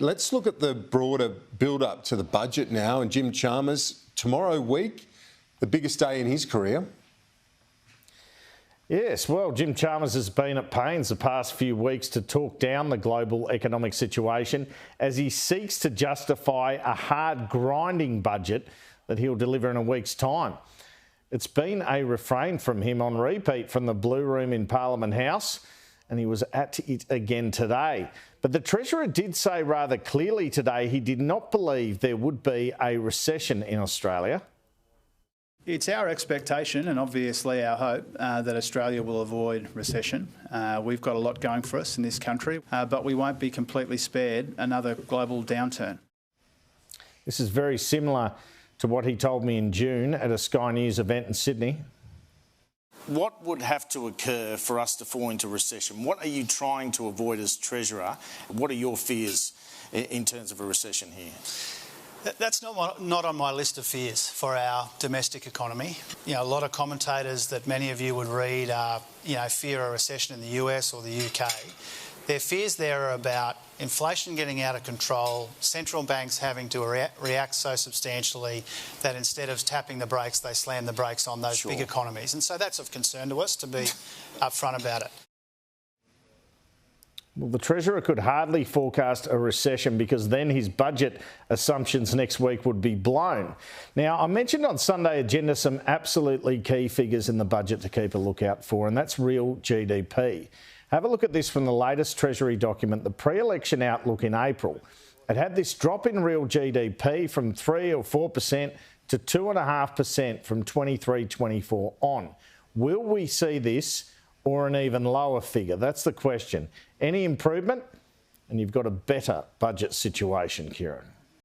Let's look at the broader build-up to the budget now. And Jim Chalmers, tomorrow week, the biggest day in his career. Yes, well, Jim Chalmers has been at pains the past few weeks to talk down the global economic situation as he seeks to justify a hard, grinding budget that he'll deliver in a week's time. It's been a refrain from him on repeat from the Blue Room in Parliament House, and he was at it again today. But the Treasurer did say rather clearly today he did not believe there would be a recession in Australia. It's our expectation and obviously our hope that Australia will avoid recession. We've got a lot going for us in this country, but we won't be completely spared another global downturn. This is very similar to what he told me in June at a Sky News event in Sydney. What would have to occur for us to fall into recession? What are you trying to avoid as Treasurer? What are your fears in terms of a recession here? That's not on my list of fears for our domestic economy. A lot of commentators that many of you would read fear a recession in the US or the UK. Their fears there are about inflation getting out of control, central banks having to react so substantially that instead of tapping the brakes, they slam the brakes on those big economies. And so that's of concern to us, to be upfront about it. Well, the Treasurer could hardly forecast a recession because then his budget assumptions next week would be blown. Now, I mentioned on Sunday Agenda some absolutely key figures in the budget to keep a lookout for, and that's real GDP. Have a look at this from the latest Treasury document, the pre-election outlook in April. It had this drop in real GDP from 3 or 4% to 2.5% from 23-24 on. Will we see this or an even lower figure? That's the question. Any improvement? And you've got a better budget situation, Kieran.